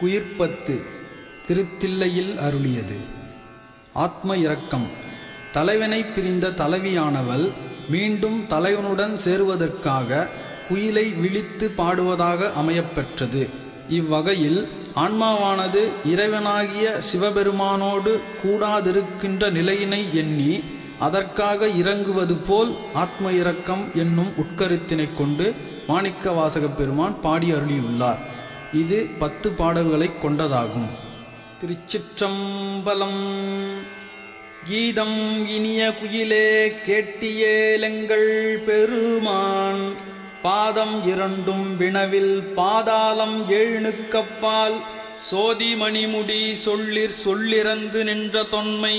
குயிர்ப்பத்து திருத்தில்லையில் அருளியது. ஆத்ம இரக்கம். தலைவனை பிரிந்த தலைவியானவள் மீண்டும் தலைவனுடன் சேருவதற்காக குயிலை விழித்து பாடுவதாக அமையப்பெற்றது. இவ்வகையில் ஆன்மாவானது இறைவனாகிய சிவபெருமானோடு கூடாதிருக்கின்ற நிலையினை எண்ணி அதற்காக இறங்குவது போல் ஆத்ம இரக்கம் என்னும் உட்கருத்தினை கொண்டு மாணிக்கவாசகப் பெருமான் பாடி அருளியுள்ளார். இது 10 பாடல்களை கொண்டதாகும். திருச்சிற்றம்பலம். கீதம் இனிய குயிலே கேட்டியேலெங்கள் பெருமான் பாதம் 2 வினவில் பாதாளம் 7 கப்பால் சோதி மணிமுடி சொல்லிறந்து நின்ற தொன்மை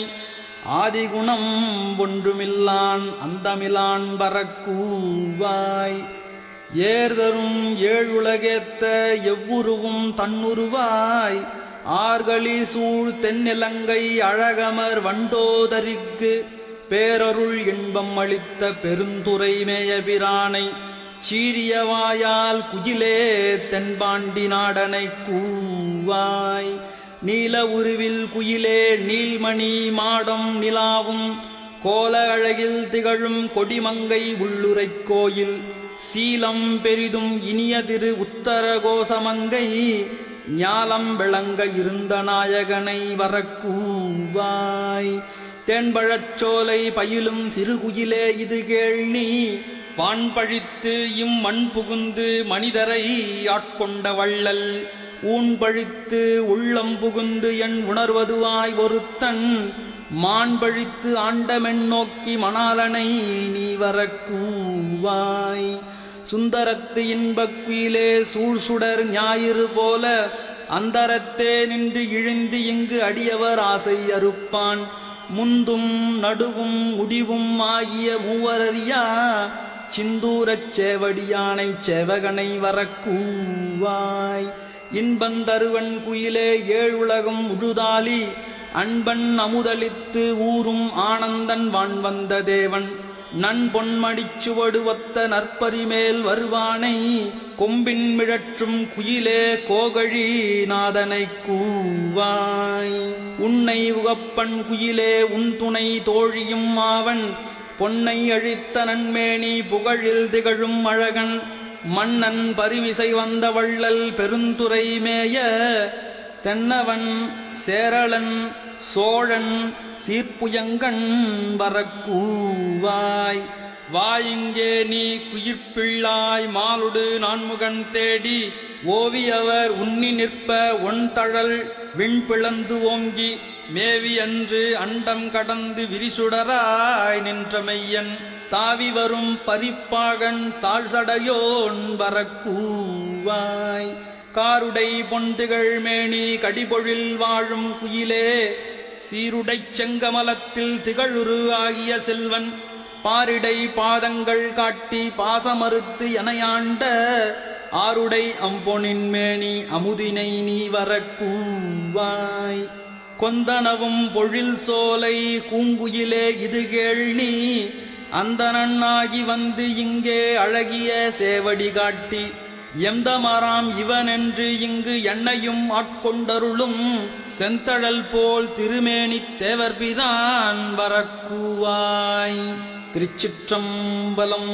ஆதிகுணம் ஒன்றுமில்லான் அந்தமிலான் வரக்கூவாய் ஏர்தரும் 7 உலகேத்த எவ்வுருவும் தன்னுருவாய் ஆர்களி சூழ் தென்னிலங்கை அழகமர் வண்டோதரிக்கு பேரருள் இன்பம் அளித்த பெருந்துரை மேயபிரானை சீரியவாயால் குயிலே தென்பாண்டி நாடனை கூவாய் நீல உருவில் குயிலே நீள்மணி மாடம் நிலாவும் கோல அழகில் திகழும் கொடிமங்கை உள்ளுரை கோயில் சீலம் பெரிதும் இனிய திரு உத்தர கோசமங்கை ஞாலம் விளங்க இருந்த நாயகனை வரக்கூவாய் தென்பழச்சோலை பயிலும் சிறுகுயிலே இது கேள்நீ வான் பழித்து இம்மண் புகுந்து மனிதரை ஆட்கொண்ட வள்ளல் ஊன் பழித்து உள்ளம் புகுந்து என் உணர்வதுவாய் ஒருத்தன் மான் பழித்து ஆண்டமென் நோக்கி மணாலனை நீ வரக்கூவாய் சுந்தரத்து இன்பக் குயிலே சூழ்சுடர் ஞாயிறு போல அந்தரத்தே நின்று இழிந்து இங்கு அடியவர் ஆசை அறுப்பான் முந்தும் நடுவும் முடிவும் ஆகிய மூவரறியா சிந்தூரச் சேவடியானை சேவகனை வரக்கூவாய் இன்பந்தருவன் குயிலே 7 உலகம் உழுதாலி அன்பன் அமுதளித்து ஊரும் ஆனந்தன் வான் வந்த தேவன் நன்பொன்மடிச்சுவடு ஒத்த நற்பரிமேல் வருவானை கொம்பின் மிழற்றும் குயிலே கோகழி நாதனை கூவாய் உன்னை உகப்பன் குயிலே உன் துணை தோழியும் ஆவன் பொன்னை அழித்த நன்மேனி புகழில் திகழும் அழகன் மன்னன் பரிமிசை வந்த வள்ளல் பெருந்துரை மேய தென்னவன் சேரளன் சோழன் சீர்ப்புயங்கண் வரக்கூவாய் வாயிங்கே நீ குயிர்ப்பிள்ளாய் மாலுடு நான்முகன் தேடி ஓவியவர் உன்னி நிற்ப ஒன்தழல் விண்பிளந்து ஓங்கி மேவி அன்று அண்டம் கடந்து விரிசுடராய் நின்ற மெய்யன் தாவி வரும் பரிப்பாகன் தாழ்சடையோன் வரக்கூவாய் காருடை பொன்திகள் மேனி கடிபொழில் வாழும் குயிலே சீருடை செங்கமலத்தில் திகழுரு ஆகிய செல்வன் பாரிடை பாதங்கள் காட்டி பாசமறுத்து எனையாண்ட ஆருடை அம்பொனின் மேனி அமுதினை நீ வரக்கூவாய் கொந்தனவும் பொழில் சோலை பூங்குயிலே இது கேள்நீ அந்தனாகி வந்து இங்கே அழகிய சேவடி காட்டி எந்தமராம் இவனென்று இங்கு என்னையும் ஆட்கொண்டருளும் செந்தழல் போல் திருமேனி தேவர்பிரான் வரக்கூவாய். திருச்சிற்றம்பலம்.